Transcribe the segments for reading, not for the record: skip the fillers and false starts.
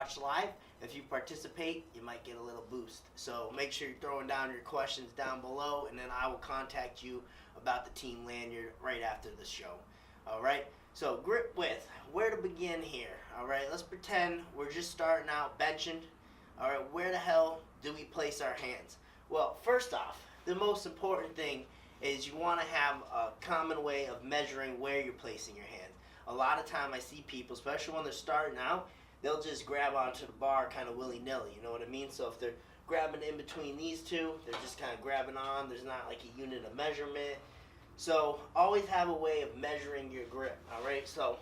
watch live. If you participate, you might get a little boost. So make sure you're throwing down your questions down below, and then I will contact you about the team lanyard right after the show. All right? So grip width, where to begin here? All right, let's pretend we're just starting out benching. All right, where the hell do we place our hands? Well, first off, the most important thing is you want to have a common way of measuring where you're placing your hands. A lot of time I see people, especially when they're starting out, they'll just grab onto the bar kind of willy-nilly, you know what I mean? So if they're grabbing in between these two, they're just kind of grabbing on. There's not like a unit of measurement. So always have a way of measuring your grip, all right? So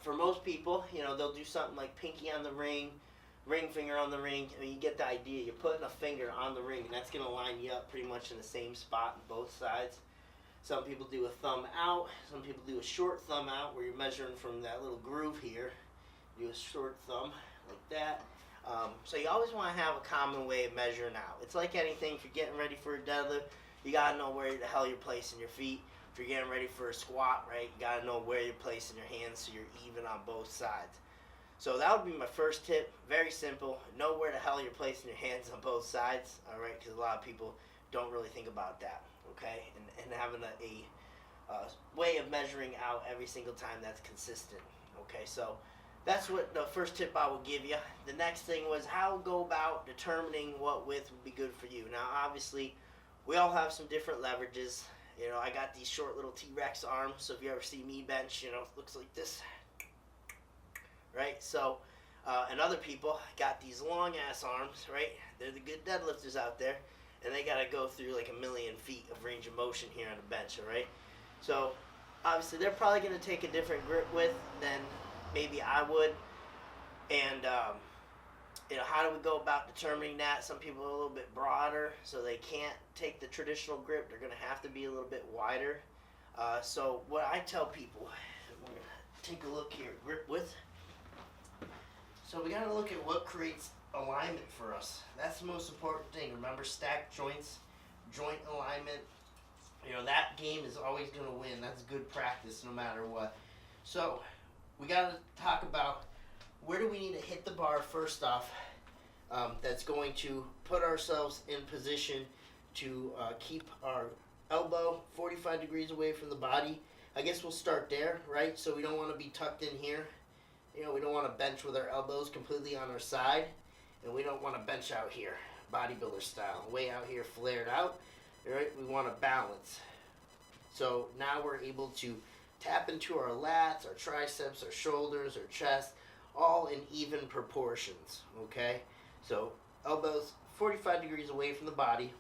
for most people, you know, they'll do something like pinky on the ring finger on the ring. I mean, you get the idea. You're putting a finger on the ring, and that's going to line you up pretty much in the same spot on both sides. Some people do a thumb out. Some people do a short thumb out where you're measuring from that little groove here. Do a short thumb like that. So you always want to have a common way of measuring out. It's like anything. If you're getting ready for a deadlift, you got to know where the hell you're placing your feet. If you're getting ready for a squat, right, you got to know where you're placing your hands so you're even on both sides. So that would be my first tip. Very simple. Know where the hell you're placing your hands on both sides, all right, because a lot of people don't really think about that, okay, and having a way of measuring out every single time that's consistent, okay. So that's what the first tip I will give you. The next thing was how to go about determining what width would be good for you. Now, obviously, we all have some different leverages. You know, I got these short little T-Rex arms, so if you ever see me bench, you know, it looks like this. Right, so, and other people got these long ass arms, right? They're the good deadlifters out there, and they gotta go through like 1,000,000 feet of range of motion here on the bench, all right? So, obviously, they're probably gonna take a different grip width than maybe I would, and you know, how do we go about determining that? Some people are a little bit broader, so they can't take the traditional grip. They're gonna have to be a little bit wider. So, what I tell people, we're gonna take a look here, grip width. So we got to look at what creates alignment for us. That's the most important thing. Remember, stacked joints, joint alignment. You know, that game is always going to win. That's good practice no matter what. So we got to talk about where do we need to hit the bar first off, that's going to put ourselves in position to keep our elbow 45 degrees away from the body. I guess we'll start there, right? So we don't want to be tucked in here. You know, we don't want to bench with our elbows completely on our side, and we don't want to bench out here, bodybuilder style, way out here flared out, right? We want to balance. So now we're able to tap into our lats, our triceps, our shoulders, our chest, all in even proportions, okay? So elbows 45 degrees away from the body,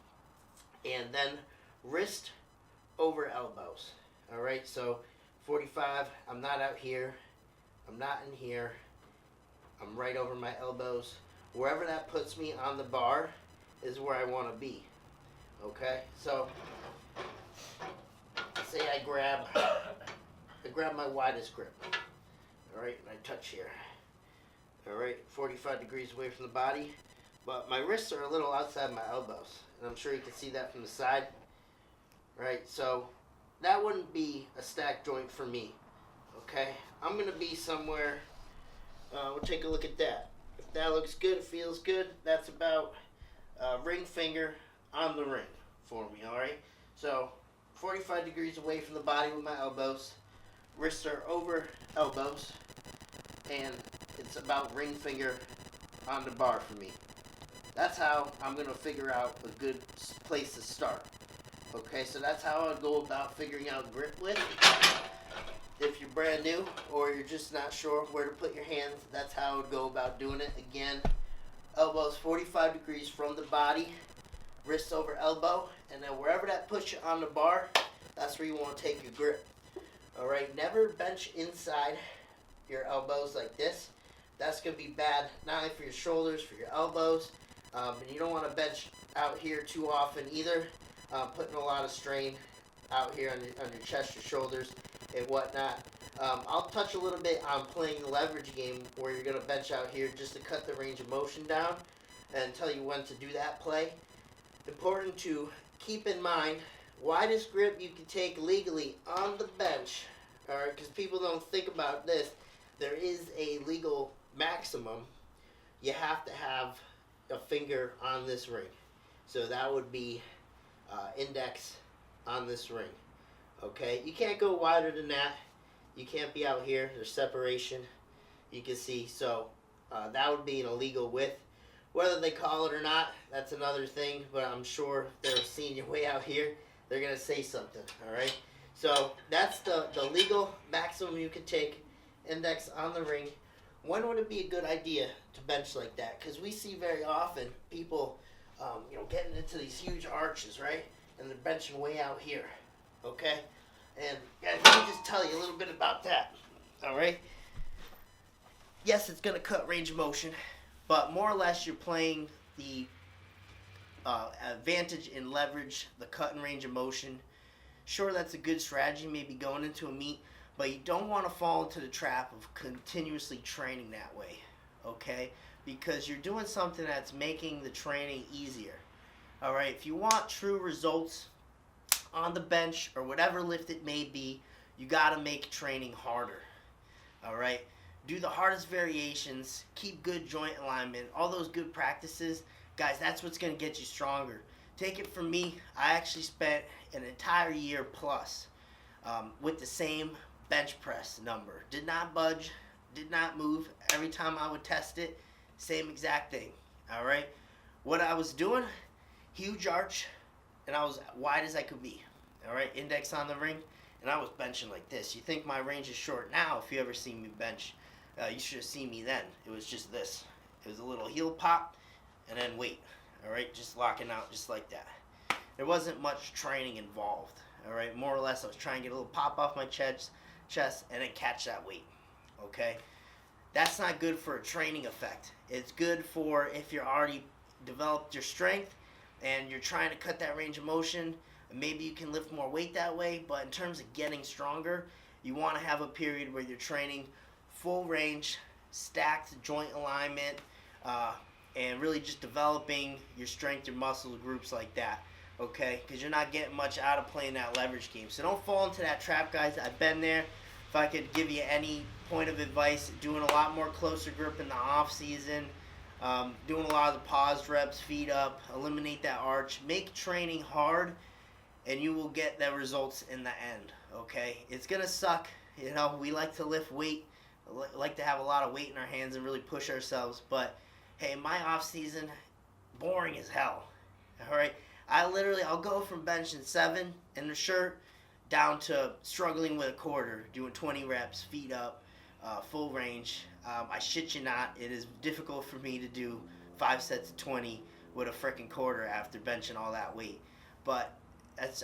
and then wrist over elbows, all right? So 45, I'm not out here. I'm not in here. I'm right over my elbows. Wherever that puts me on the bar is where I want to be. Okay? So, say I grab my widest grip. Alright, and I touch here. Alright, 45 degrees away from the body. But my wrists are a little outside my elbows. And I'm sure you can see that from the side. Right? So, that wouldn't be a stacked joint for me. Okay, I'm going to be somewhere, we'll take a look at that. If that looks good, it feels good, that's about ring finger on the ring for me, alright? So, 45 degrees away from the body with my elbows, wrists are over elbows, and it's about ring finger on the bar for me. That's how I'm going to figure out a good place to start. Okay, so that's how I'd go about figuring out grip width. If you're brand new or you're just not sure where to put your hands, that's how I would go about doing it. Again, elbows 45 degrees from the body, wrists over elbow, and then wherever that puts you on the bar, that's where you want to take your grip. Alright, never bench inside your elbows like this. That's going to be bad, not only for your shoulders, for your elbows, and you don't want to bench out here too often either, putting a lot of strain out here on your chest, your shoulders, and whatnot. I'll touch a little bit on playing the leverage game where you're going to bench out here just to cut the range of motion down and tell you when to do that play. Important to keep in mind, widest grip you can take legally on the bench, alright, because people don't think about this. There is a legal maximum, you have to have a finger on this ring. So that would be index on this ring. Okay, you can't go wider than that. You can't be out here. There's separation. You can see. So that would be an illegal width. Whether they call it or not, that's another thing. But I'm sure they're seeing you way out here. They're gonna say something. All right. So that's the legal maximum you can take. Index on the ring. When would it be a good idea to bench like that? Because we see very often people, getting into these huge arches, right? And they're benching way out here, okay? And guys, let me just tell you a little bit about that, all right? Yes, it's going to cut range of motion, but more or less you're playing the advantage in leverage, the cut and range of motion. Sure, that's a good strategy, maybe going into a meet, but you don't want to fall into the trap of continuously training that way, okay? Because you're doing something that's making the training easier, all right? If you want true results on the bench or whatever lift it may be, you got to make training harder, all right? Do the hardest variations, keep good joint alignment, all those good practices. Guys, that's what's going to get you stronger. Take it from me, I actually spent an entire year plus with the same bench press number. Did not budge, did not move. Every time I would test it, same exact thing. All right. What I was doing, huge arch, and I was wide as I could be. All right. Index on the ring, and I was benching like this. You think my range is short now? If you ever see me bench, you should have seen me then. It was just this. It was a little heel pop, and then weight. All right. Just locking out just like that. There wasn't much training involved. All right. More or less, I was trying to get a little pop off my chest, and then catch that weight. Okay, that's not good for a training effect. It's good for if you're already developed your strength and you're trying to cut that range of motion. Maybe you can lift more weight that way, but in terms of getting stronger, you want to have a period where you're training full range, stacked joint alignment, and really just developing your strength, your muscle groups like that. Okay, because you're not getting much out of playing that leverage game. So don't fall into that trap, guys. I've been there. If I could give you any point of advice, doing a lot more closer grip in the off season, doing a lot of the paused reps, feet up, eliminate that arch, make training hard, and you will get the results in the end. Okay, it's gonna suck. We like to lift weight, like to have a lot of weight in our hands and really push ourselves. But hey, my off season, boring as hell. All right. I'll go from benching 7 in the shirt down to struggling with a quarter, doing 20 reps, feet up, full range. I shit you not, it is difficult for me to do 5 sets of 20 with a freaking quarter after benching all that weight. But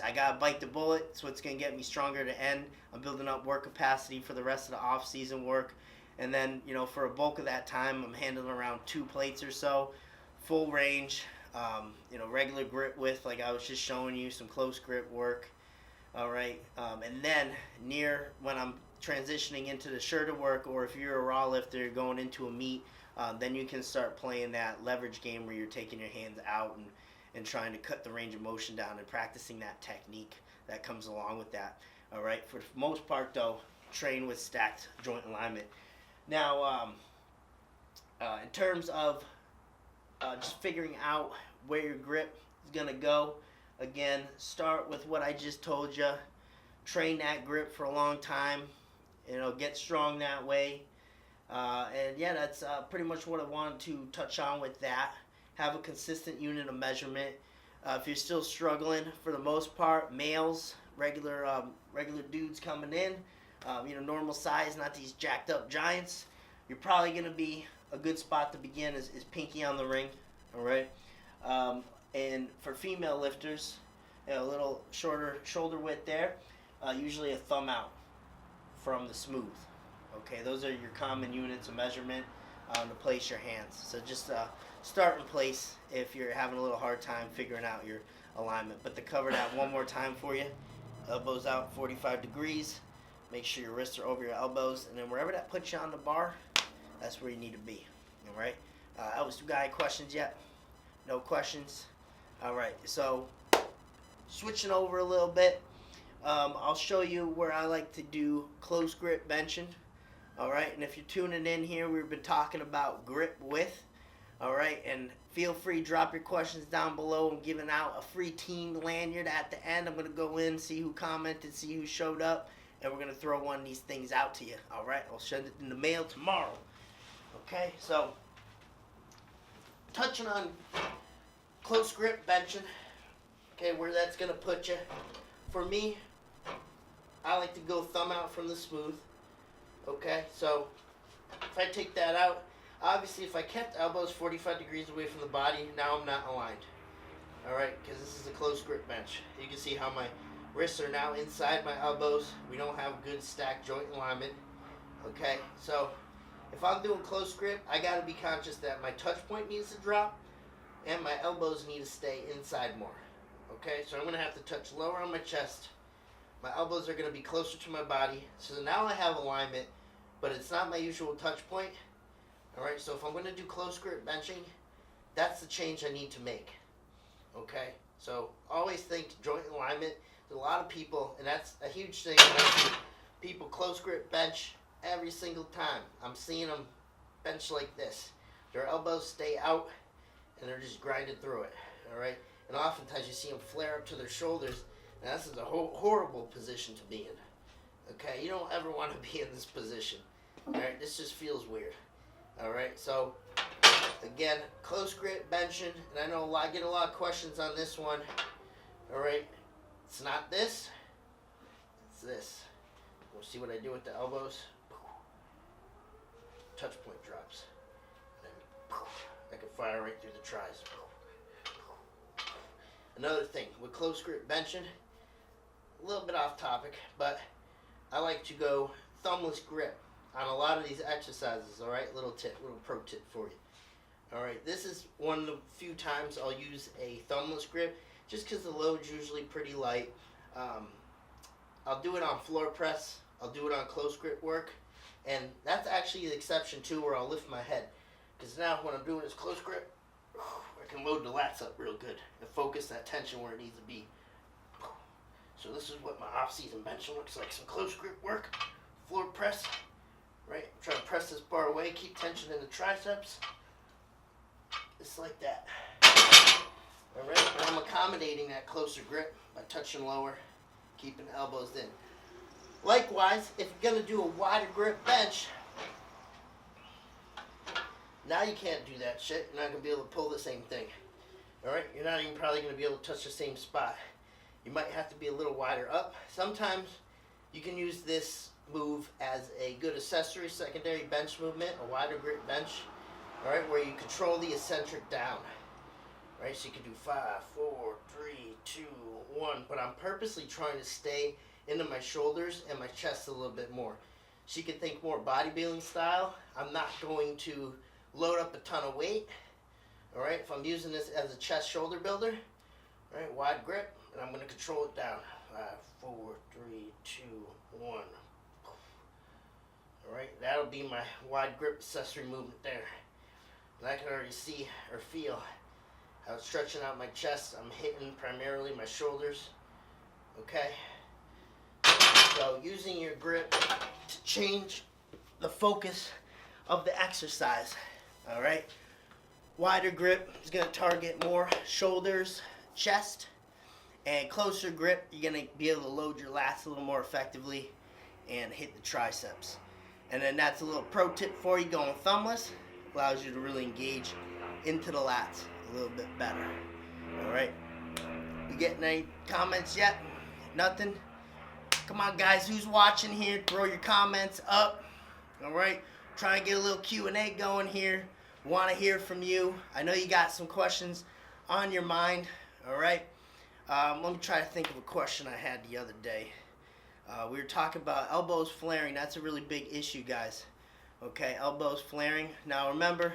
I got to bite the bullet. It's what's going to get me stronger to end. I'm building up work capacity for the rest of the off-season work. And then, for a bulk of that time, I'm handling around 2 plates or so, full range. Regular grip width, like I was just showing you, some close grip work. All right, and then near when I'm transitioning into the shirted work, or if you're a raw lifter, you're going into a meet, then you can start playing that leverage game where you're taking your hands out and trying to cut the range of motion down and practicing that technique that comes along with that. All right, for the most part though, train with stacked joint alignment. Now, in terms of just figuring out where your grip is going to go. Again, start with what I just told you. Train that grip for a long time. Get strong that way. And yeah, that's pretty much what I wanted to touch on with that. Have a consistent unit of measurement. If you're still struggling, for the most part, males, regular dudes coming in, normal size, not these jacked up giants, you're probably going to be a good spot to begin is pinky on the ring, all right? And for female lifters, a little shorter shoulder width there, usually a thumb out from the smooth, okay? Those are your common units of measurement to place your hands. So just start in place if you're having a little hard time figuring out your alignment. But to cover that one more time for you, elbows out 45 degrees, make sure your wrists are over your elbows, and then wherever that puts you on the bar, that's where you need to be. All right. Elvis, you got any questions yet? No questions. All right. So switching over a little bit, I'll show you where I like to do close grip benching. All right. And if you're tuning in here, we've been talking about grip width. All right, and feel free to drop your questions down below. I'm giving out a free team lanyard at the end. I'm going to go in, see who commented, see who showed up, and we're going to throw one of these things out to you. All right, I'll send it in the mail tomorrow. Okay, so touching on close grip benching, okay, where that's going to put you. For me, I like to go thumb out from the smooth. Okay, so if I take that out, obviously if I kept elbows 45 degrees away from the body, now I'm not aligned. Alright, because this is a close grip bench. You can see how my wrists are now inside my elbows. We don't have good stacked joint alignment. Okay, so if I'm doing close grip, I got to be conscious that my touch point needs to drop and my elbows need to stay inside more. Okay, so I'm going to have to touch lower on my chest. My elbows are going to be closer to my body. So now I have alignment, but it's not my usual touch point. Alright, so if I'm going to do close grip benching, that's the change I need to make. Okay, so always think joint alignment. There's a lot of people, and that's a huge thing. People close grip bench every single time. I'm seeing them bench like this. Their elbows stay out, and they're just grinding through it. Alright, and oftentimes you see them flare up to their shoulders. Now this is a horrible position to be in. Okay, you don't ever want to be in this position. Alright, this just feels weird. Alright, so again, close grip benching, and I know I get a lot of questions on this one. Alright, it's not this, it's this. We'll see what I do with the elbows. Touch point drops. And then I can fire right through the tries. Another thing, with close grip benching, a little bit off topic, but I like to go thumbless grip on a lot of these exercises. Alright, little pro tip for you. Alright, this is one of the few times I'll use a thumbless grip, just because the load's usually pretty light. I'll do it on floor press, I'll do it on close grip work, and that's actually the exception too, where I'll lift my head, because now when I'm doing this close grip, I can load the lats up real good and focus that tension where it needs to be. So this is what my off-season benching looks like. Some close grip work, floor press, right? Try to press this bar away, keep tension in the triceps. Just like that. Alright, and I'm accommodating that closer grip by touching lower, keeping the elbows in. Likewise, if you're going to do a wider grip bench, now you can't do that shit. You're not going to be able to pull the same thing. Alright, you're not even probably going to be able to touch the same spot. You might have to be a little wider up. Sometimes you can use this move as a good accessory, secondary bench movement, a wider grip bench. Alright, where you control the eccentric down. Right, so you can do 5, 4, 3, 2, 1. But I'm purposely trying to stay into my shoulders and my chest a little bit more. So you can think more bodybuilding style. I'm not going to load up a ton of weight. Alright, if I'm using this as a chest shoulder builder, alright, wide grip, and I'm going to control it down. 5, 4, 3, 2, 1. Alright, that'll be my wide grip accessory movement there. And I can already see or feel how it's stretching out my chest. I'm hitting primarily my shoulders. Okay? So using your grip to change the focus of the exercise. Alright? Wider grip is going to target more shoulders, chest. And closer grip, you're going to be able to load your lats a little more effectively and hit the triceps. And then that's a little pro tip for you going thumbless. Allows you to really engage into the lats a little bit better. Alright. You getting any comments yet? Nothing? Come on guys, who's watching here? Throw your comments up. Alright. Try and get a little Q&A going here. Want to hear from you. I know you got some questions on your mind. Alright. Let me try to think of a question I had the other day. We were talking about elbows flaring. That's a really big issue, guys. Okay, elbows flaring. Now remember,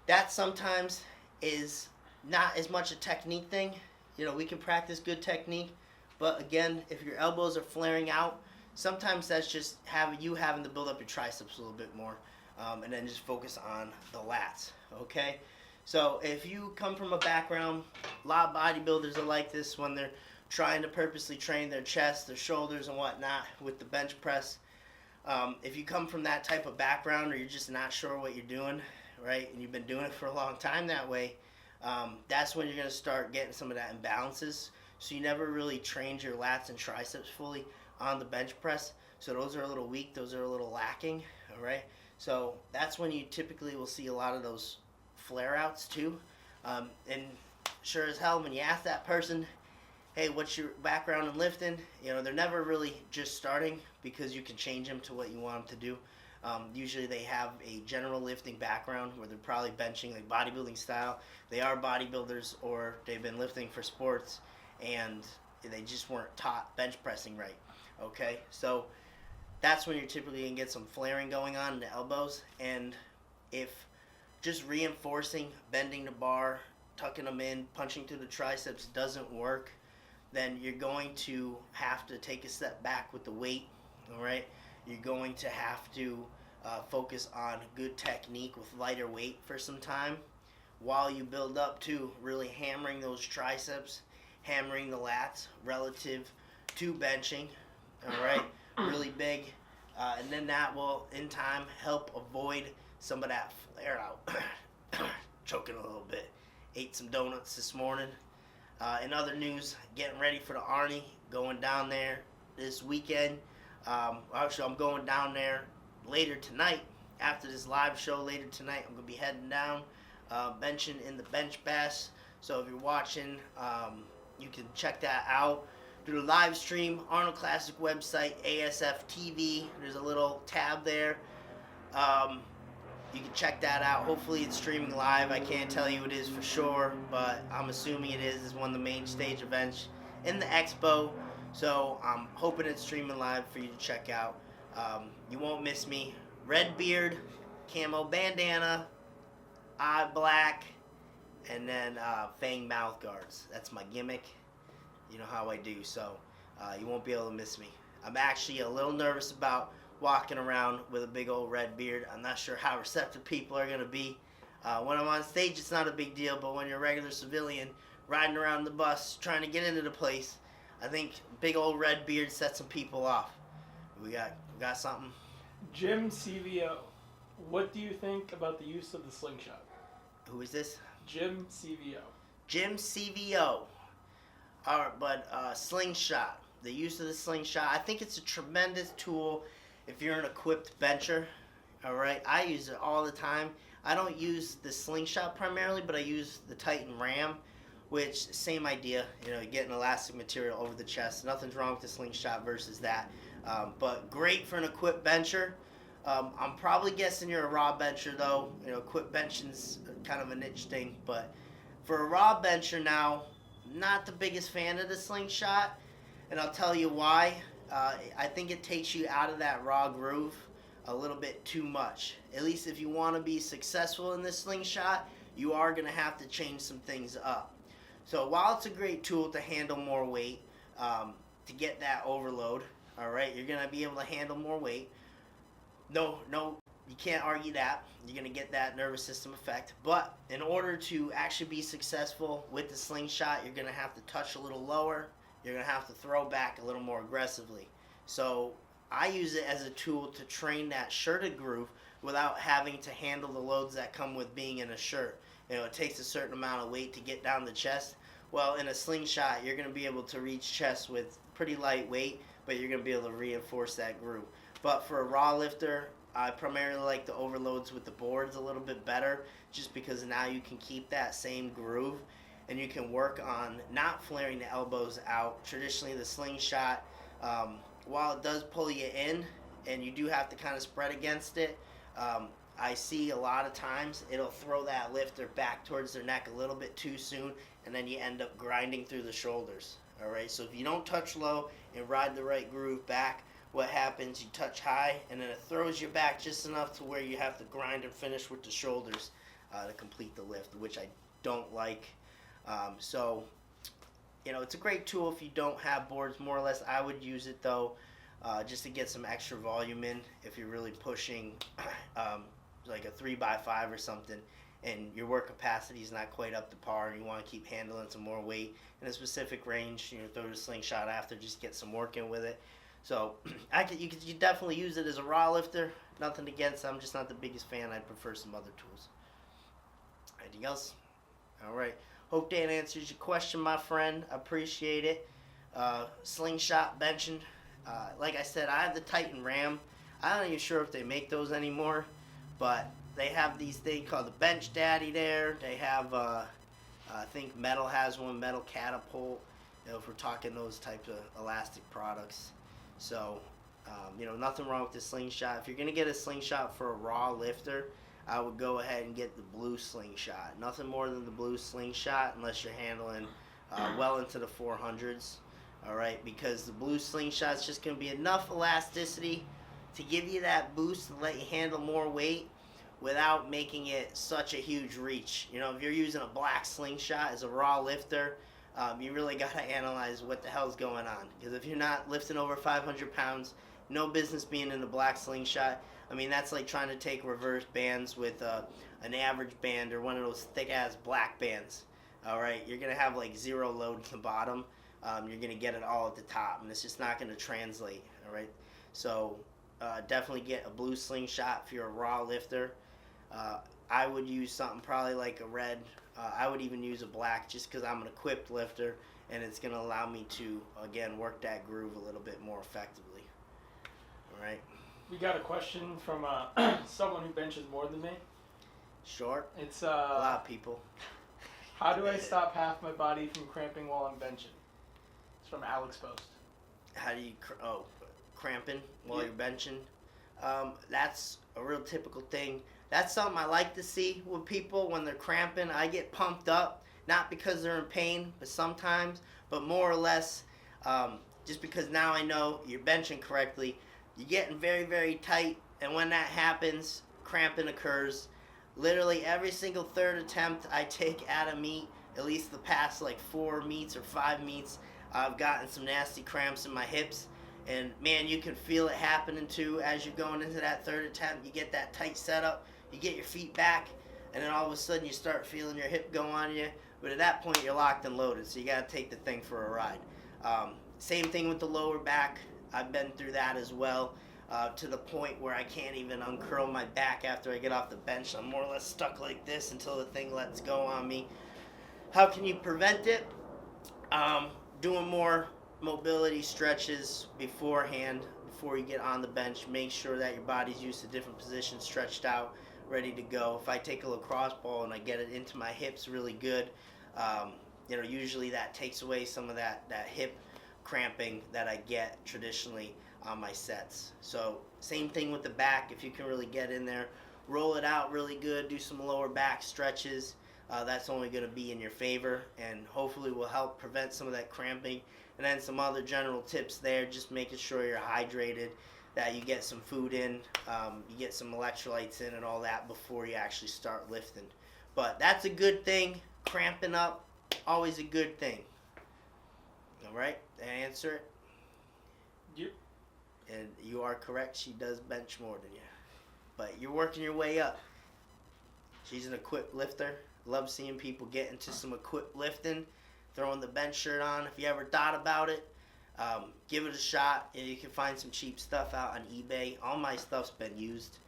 that sometimes is not as much a technique thing. You know, we can practice good technique, but again, if your elbows are flaring out, sometimes that's just having to build up your triceps a little bit more, and then just focus on the lats. Okay, so if you come from a background, a lot of bodybuilders are like this when they're trying to purposely train their chest, their shoulders, and whatnot with the bench press. If you come from that type of background, or you're just not sure what you're doing, right, and you've been doing it for a long time that way, that's when you're going to start getting some of that imbalances. So you never really trained your lats and triceps fully on the bench press. So those are a little weak. Those are a little lacking, all right? So that's when you typically will see a lot of those flare-outs too. And sure as hell, when you ask that person, hey, what's your background in lifting? You know, they're never really just starting, because you can change them to what you want them to do. Usually they have a general lifting background where they're probably benching like bodybuilding style. They are bodybuilders, or they've been lifting for sports and they just weren't taught bench pressing right. Okay, so that's when you're typically going to get some flaring going on in the elbows. And if just reinforcing, bending the bar, tucking them in, punching through the triceps doesn't work, then you're going to have to take a step back with the weight, all right? You're going to have to focus on good technique with lighter weight for some time while you build up to really hammering those triceps, hammering the lats relative to benching, all right? Really big. And then that will, in time, help avoid some of that flare out. Choking a little bit. Ate some donuts this morning. In other news, getting ready for the Arnie, going down there this weekend. Actually, I'm going down there later tonight. After this live show later tonight, I'm going to be heading down, benching in the bench bass. So if you're watching, you can check that out through the live stream, Arnold Classic website, ASF TV. There's a little tab there. You can check that out. Hopefully it's streaming live. I can't tell you it is for sure, but I'm assuming it is. It's one of the main stage events in the expo. So I'm hoping it's streaming live for you to check out. You won't miss me. Red beard, camo bandana, eye black, and then fang mouth guards. That's my gimmick. You know how I do, so you won't be able to miss me. I'm actually a little nervous about walking around with a big old red beard. I'm not sure how receptive people are going to be. When I'm on stage, it's not a big deal, but when you're a regular civilian riding around the bus trying to get into the place, I think big old red beard sets some people off. We got something? Jim CVO, what do you think about the use of the slingshot? Who is this? Jim CVO. Jim CVO. All right, but slingshot. The use of the slingshot, I think it's a tremendous tool if you're an equipped bencher. All right, I use it all the time. I don't use the slingshot primarily, but I use the Titan Ram, which same idea. You know, you get an elastic material over the chest. Nothing's wrong with the slingshot versus that. But great for an equipped bencher. I'm probably guessing you're a raw bencher though. You know, equipped benching's kind of a niche thing, but for a raw bencher now, not the biggest fan of the slingshot, and I'll tell you why. I think it takes you out of that raw groove a little bit too much. At least if you want to be successful in this slingshot, you are going to have to change some things up. So while it's a great tool to handle more weight, to get that overload, all right, you're going to be able to handle more weight. No, you can't argue that. You're going to get that nervous system effect. But in order to actually be successful with the slingshot, you're going to have to touch a little lower. You're going to have to throw back a little more aggressively. So I use it as a tool to train that shirted groove without having to handle the loads that come with being in a shirt. You know, it takes a certain amount of weight to get down the chest. Well, in a slingshot, you're going to be able to reach chest with pretty light weight, but you're going to be able to reinforce that groove. But for a raw lifter, I primarily like the overloads with the boards a little bit better, just because now you can keep that same groove and you can work on not flaring the elbows out. Traditionally, the slingshot, while it does pull you in and you do have to kind of spread against it, I see a lot of times it'll throw that lifter back towards their neck a little bit too soon, and then you end up grinding through the shoulders. All right, so if you don't touch low and ride the right groove back, what happens, you touch high, and then it throws you back just enough to where you have to grind and finish with the shoulders to complete the lift, which I don't like. So, you know, it's a great tool if you don't have boards, more or less. I would use it, though, just to get some extra volume in if you're really pushing like a 3x5 or something, and your work capacity is not quite up to par, and you want to keep handling some more weight in a specific range. You know, throw the slingshot after, just get some work in with it. So you definitely use it as a raw lifter. Nothing against it. I'm just not the biggest fan. I'd prefer some other tools. Anything else? All right. Hope that answers your question, my friend. Appreciate it. Slingshot benching. Like I said, I have the Titan Ram. I'm not even sure if they make those anymore, but they have these things called the Bench Daddy there. They have, I think Metal has one, Metal Catapult, if we're talking those types of elastic products. So, nothing wrong with the slingshot. If you're going to get a slingshot for a raw lifter, I would go ahead and get the blue slingshot. Nothing more than the blue slingshot unless you're handling well into the 400s. All right, because the blue slingshot is just going to be enough elasticity to give you that boost and let you handle more weight without making it such a huge reach. If you're using a black slingshot as a raw lifter, you really got to analyze what the hell's going on. Because if you're not lifting over 500 pounds, no business being in the black slingshot. I mean, that's like trying to take reverse bands with an average band or one of those thick-ass black bands. All right, you're going to have like zero load at the bottom. You're going to get it all at the top, and it's just not going to translate. All right, so definitely get a blue slingshot if you're a raw lifter. I would use something probably like a red. I would even use a black just because I'm an equipped lifter, and it's going to allow me to, again, work that groove a little bit more effectively. All right. We got a question from someone who benches more than me. Sure. It's a lot of people. How do I stop half my body from cramping while I'm benching? It's from Alex Post. How do you cramping while you're benching? That's a real typical thing. That's something I like to see with people when they're cramping. I get pumped up, not because they're in pain, but sometimes, but more or less just because now I know you're benching correctly. You're getting very, very tight, and when that happens, cramping occurs. Literally every single third attempt I take at a meet, at least the past like 4 meets or 5 meets, I've gotten some nasty cramps in my hips. And man, you can feel it happening too as you're going into that third attempt. You get that tight setup, you get your feet back, and then all of a sudden you start feeling your hip go on you. But at that point, you're locked and loaded, so you got to take the thing for a ride. Same thing with the lower back. I've been through that as well, to the point where I can't even uncurl my back after I get off the bench. I'm more or less stuck like this until the thing lets go on me. How can you prevent it? Doing more mobility stretches beforehand, before you get on the bench. Make sure that your body's used to different positions, stretched out, ready to go. If I take a lacrosse ball and I get it into my hips really good, usually that takes away some of that hip cramping that I get traditionally on my sets. So same thing with the back. If you can really get in there, roll it out really good, do some lower back stretches. That's only going to be in your favor and hopefully will help prevent some of that cramping. And then some other general tips there, just making sure you're hydrated, that you get some food in, you get some electrolytes in and all that before you actually start lifting. But that's a good thing. Cramping up, always a good thing. All right, did I answer it? Yep. And you are correct, she does bench more than you. But you're working your way up. She's an equipped lifter. Love seeing people get into some equipped lifting, throwing the bench shirt on. If you ever thought about it, give it a shot. You can find some cheap stuff out on eBay. All my stuff's been used.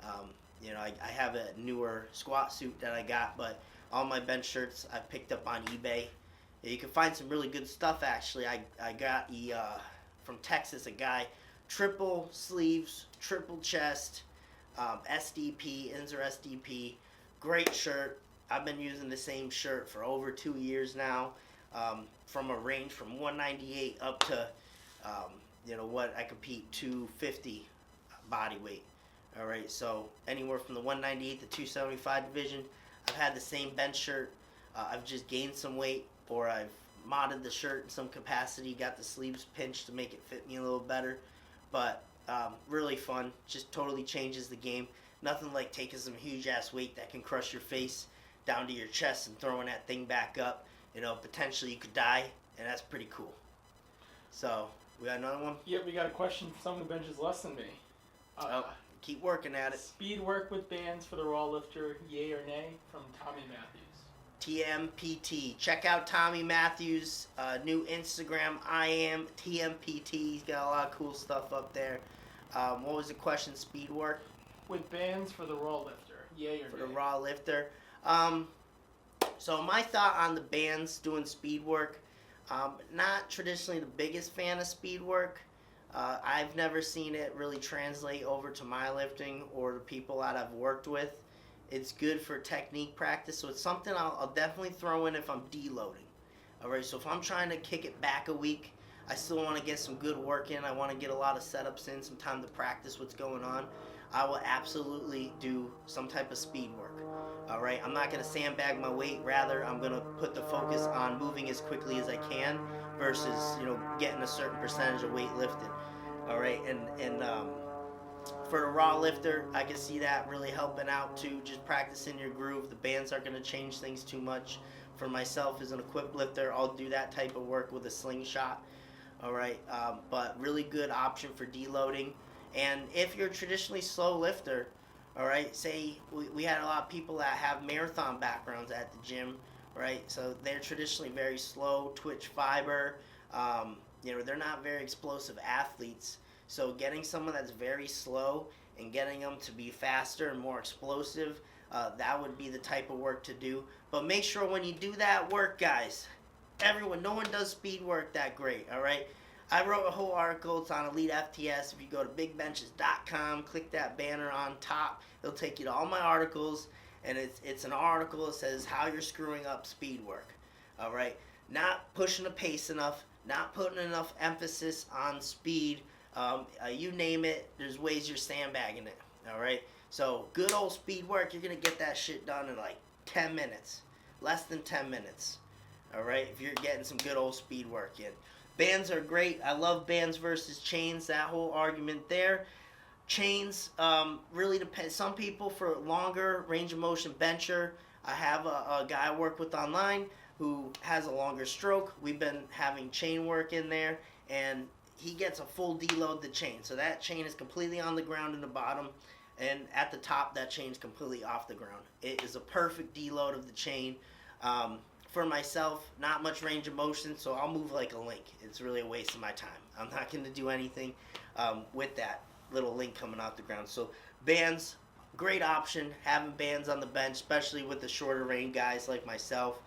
I have a newer squat suit that I got, but all my bench shirts I picked up on eBay. You can find some really good stuff, actually. I got from Texas, a guy, triple sleeves, triple chest, SDP, Inzer SDP, great shirt. I've been using the same shirt for over 2 years now, from a range from 198 up to, what I compete, 250 body weight. All right, so anywhere from the 198 to 275 division, I've had the same bench shirt. I've just gained some weight, or I've modded the shirt in some capacity, got the sleeves pinched to make it fit me a little better. But really fun, just totally changes the game. Nothing like taking some huge ass weight that can crush your face down to your chest and throwing that thing back up. Potentially you could die, and that's pretty cool. So, we got another one? Yep, we got a question from someone who benches less than me. Keep working at it. Speed work with bands for the raw lifter, yay or nay, from Tommy Matthews. TMPT. Check out Tommy Matthews' new Instagram, I am TMPT. He's got a lot of cool stuff up there. What was the question? Speed work? With bands for the raw lifter, yay or nay? For the raw lifter. So my thought on the bands doing speed work, not traditionally the biggest fan of speed work. I've never seen it really translate over to my lifting or the people that I've worked with. It's good for technique practice, so it's something I'll definitely throw in if I'm deloading. All right, so if I'm trying to kick it back a week, I still want to get some good work in. I want to get a lot of setups in, some time to practice what's going on. I will absolutely do some type of speed work. All right, I'm not going to sandbag my weight. Rather, I'm going to put the focus on moving as quickly as I can versus, getting a certain percentage of weight lifted. All right, and for a raw lifter, I can see that really helping out too. Just practicing your groove. The bands aren't going to change things too much. For myself as an equipped lifter, I'll do that type of work with a slingshot. All right, but really good option for deloading. And if you're a traditionally slow lifter, all right, say we had a lot of people that have marathon backgrounds at the gym, right? So they're traditionally very slow, twitch fiber. They're not very explosive athletes. So getting someone that's very slow and getting them to be faster and more explosive, that would be the type of work to do. But make sure when you do that work, guys, no one does speed work that great, all right? I wrote a whole article. It's on Elite FTS. If you go to bigbenchas.com, click that banner on top, it'll take you to all my articles, and it's an article that says how you're screwing up speed work, all right? Not pushing the pace enough, not putting enough emphasis on speed. You name it, there's ways you're sandbagging it, all right? So good old speed work, you're going to get that shit done in like 10 minutes, less than 10 minutes. All right, if you're getting some good old speed work in. Bands are great. I love bands versus chains, that whole argument there. Chains really depends. Some people for longer range of motion bencher. I have a guy I work with online who has a longer stroke. We've been having chain work in there, and he gets a full deload the chain. So that chain is completely on the ground in the bottom, and at the top that chain is completely off the ground. It is a perfect deload of the chain. For myself, not much range of motion, so I'll move like a link. It's really a waste of my time. I'm not going to do anything with that little link coming off the ground. So bands, great option, having bands on the bench, especially with the shorter range guys like myself,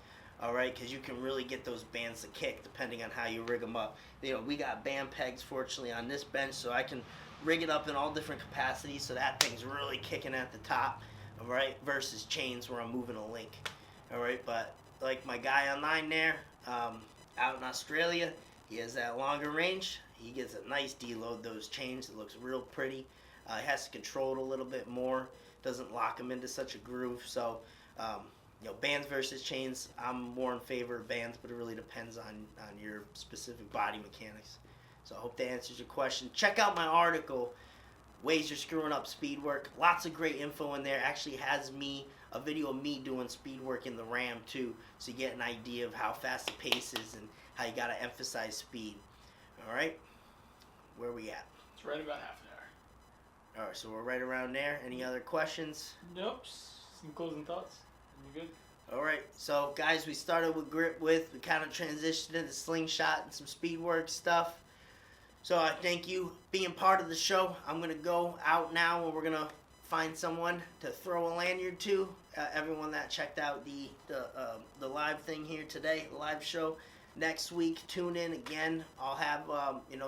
all right, because you can really get those bands to kick depending on how you rig them up. We got band pegs, fortunately, on this bench, so I can rig it up in all different capacities, so that thing's really kicking at the top, all right, versus chains where I'm moving a link, all right, but like my guy online there, out in Australia, he has that longer range. He gets a nice deload those chains. It looks real pretty. He has to control it a little bit more. Doesn't lock him into such a groove. So, bands versus chains, I'm more in favor of bands, but it really depends on your specific body mechanics. So I hope that answers your question. Check out my article, Ways You're Screwing Up Speed Work. Lots of great info in there. Actually has a video of me doing speed work in the RAM too, so you get an idea of how fast the pace is and how you got to emphasize speed. All right, where are we at? It's right about half an hour. All right, so we're right around there. Any other questions? Nope. Some closing thoughts? You good? All right, so guys, we started with grip width. We kind of transitioned into slingshot and some speed work stuff. So I thank you being part of the show. I'm going to go out now and we're going to find someone to throw a lanyard to. Everyone that checked out the live thing here today, the live show. Next week, tune in again. I'll have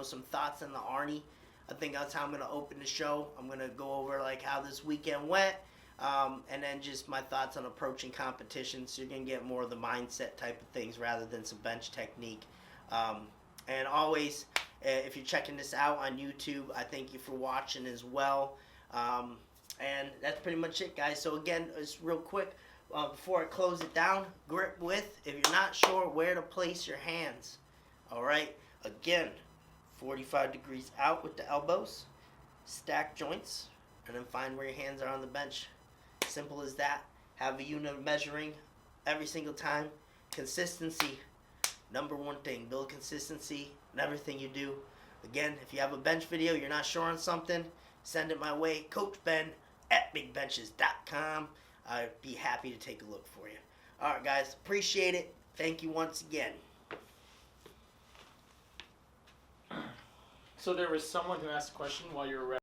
some thoughts on the Arnie. I think that's how I'm going to open the show. I'm going to go over like how this weekend went, and then just my thoughts on approaching competition. So you're going to get more of the mindset type of things rather than some bench technique. And always, if you're checking this out on YouTube, I thank you for watching as well. And that's pretty much it, guys. So again, just real quick, before I close it down, grip width. If you're not sure where to place your hands, all right, again, 45 degrees out with the elbows, stack joints, and then find where your hands are on the bench. Simple as that. Have a unit of measuring every single time. Consistency, number one thing. Build consistency in everything you do. Again, if you have a bench video, you're not sure on something, send it my way. Coach Ben at bigbenchas.com. I'd be happy to take a look for you. All right, guys. Appreciate it. Thank you once again. So there was someone who asked a question while you were